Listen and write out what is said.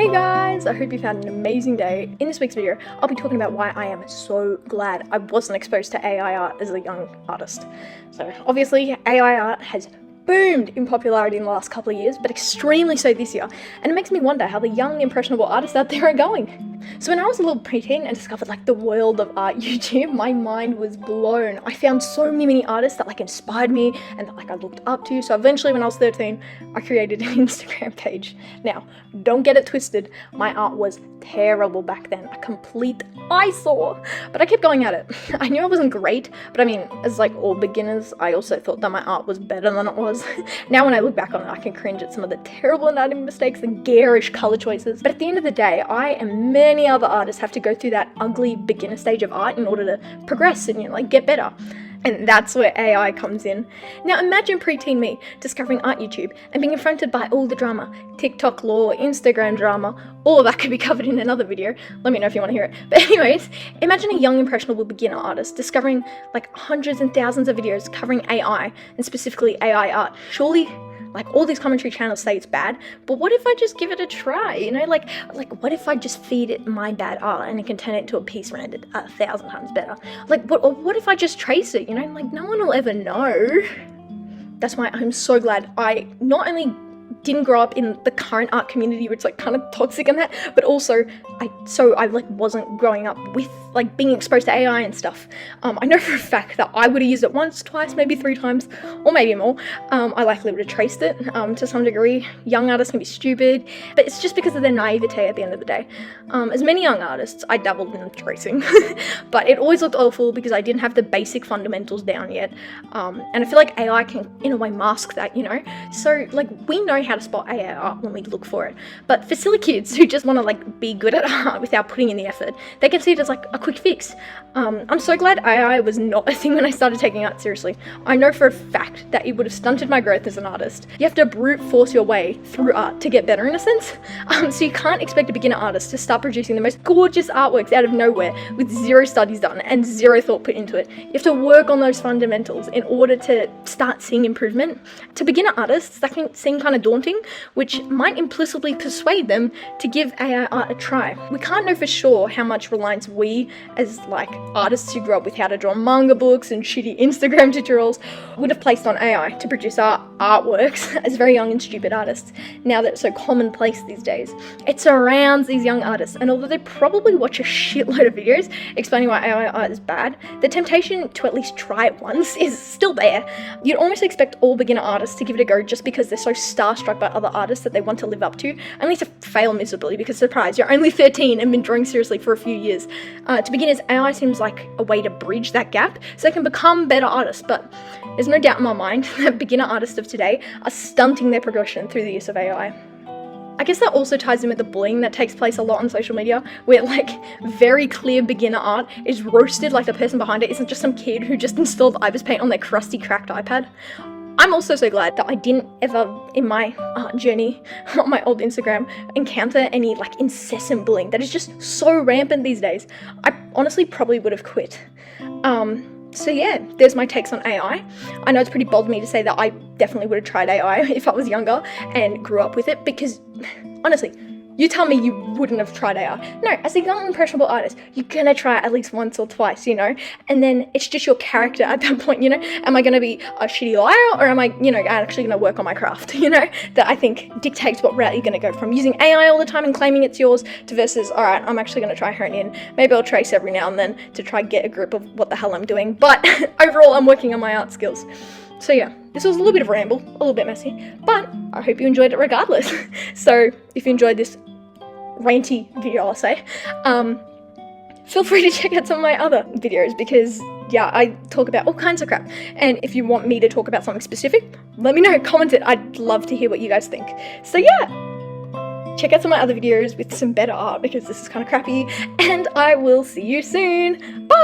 Hey guys, I hope you've had an amazing day. In this week's video, I'll be talking about why I am so glad I wasn't exposed to AI art as a young artist. So obviously AI art has boomed in popularity in the last couple of years, but extremely so this year, and it makes me wonder how the young impressionable artists out there are going. So when I was a little preteen and discovered the world of art YouTube, my mind was blown. I found so many artists that inspired me and that I looked up to. So eventually when I was 13, I created an Instagram page. Now, don't get it twisted, my art was terrible back then, a complete eyesore, but I kept going at it. I knew I wasn't great, but I mean, as all beginners, I also thought that my art was better than it was. Now when I look back on it, I can cringe at some of the terrible anatomy mistakes and garish color choices, but at the end of the day, I and many other artists have to go through that ugly beginner stage of art in order to progress and get better. And that's where AI comes in. Now imagine preteen me discovering art YouTube and being confronted by all the drama, TikTok lore, Instagram drama. All of that could be covered in another video. Let me know if you want to hear it. But anyways, imagine a young impressionable beginner artist discovering hundreds and thousands of videos covering AI, and specifically AI art. Surely all these commentary channels say it's bad, but what if I just give it a try, what if I just feed it my bad art and it can turn it into a piece rendered 1,000 times better? What if I just trace it, no one will ever know. That's why I'm so glad I not only didn't grow up in the current art community, which kind of toxic and that, but also I wasn't growing up with being exposed to AI and stuff. I know for a fact that I would have used it once, twice, maybe 3 times, or maybe more. I likely would have traced it to some degree. Young artists can be stupid, but it's just because of their naivete at the end of the day. As many young artists, I dabbled in tracing, but it always looked awful because I didn't have the basic fundamentals down yet. And I feel like AI can, in a way, mask that, So, we know how to spot AI art when we look for it. But for silly kids who just want to, be good at art without putting in the effort, they can see it as, a quick fix. I'm so glad AI was not a thing when I started taking art seriously. I know for a fact that it would have stunted my growth as an artist. You have to brute force your way through art to get better, in a sense. So you can't expect a beginner artist to start producing the most gorgeous artworks out of nowhere with 0 studies done and 0 thought put into it. You have to work on those fundamentals in order to start seeing improvement. To beginner artists, that can seem kind of daunting, which might implicitly persuade them to give AI art a try. We can't know for sure how much reliance we, as artists who grew up with how to draw manga books and shitty Instagram tutorials, would have placed on AI to produce our artworks as very young and stupid artists, now that it's so commonplace these days. It surrounds these young artists, and although they probably watch a shitload of videos explaining why AI art is bad, the temptation to at least try it once is still there. You'd almost expect all beginner artists to give it a go just because they're so starstruck by other artists that they want to live up to, only to fail miserably because, surprise, you're only 13 and been drawing seriously for a few years. To beginners, AI seems like a way to bridge that gap so they can become better artists, but there's no doubt in my mind that beginner artists of today are stunting their progression through the use of AI. I guess that also ties in with the bullying that takes place a lot on social media, where very clear beginner art is roasted the person behind it isn't just some kid who just installed Ibis Paint on their crusty, cracked iPad. I'm also so glad that I didn't ever, in my art journey on my old Instagram, encounter any incessant bullying that is just so rampant these days. I honestly probably would have quit. So yeah, there's my takes on AI. I know it's pretty bold of me to say that I definitely would have tried AI if I was younger and grew up with it, because honestly, you tell me you wouldn't have tried AI. No, as a young impressionable artist, you're gonna try it at least once or twice, and then it's just your character at that point, Am I gonna be a shitty liar, or am I, actually gonna work on my craft, that I think dictates what route you're gonna go, from using AI all the time and claiming it's yours to versus, all right, I'm actually gonna try hone in. Maybe I'll trace every now and then to try get a grip of what the hell I'm doing, but overall, I'm working on my art skills. So yeah, this was a little bit of a ramble, a little bit messy, but I hope you enjoyed it regardless. So if you enjoyed this ranty video, I'll say, feel free to check out some of my other videos, because yeah, I talk about all kinds of crap, and if you want me to talk about something specific, let me know, comment it. I'd love to hear what you guys think. So yeah, check out some of my other videos with some better art, because this is kind of crappy, and I will see you soon. Bye!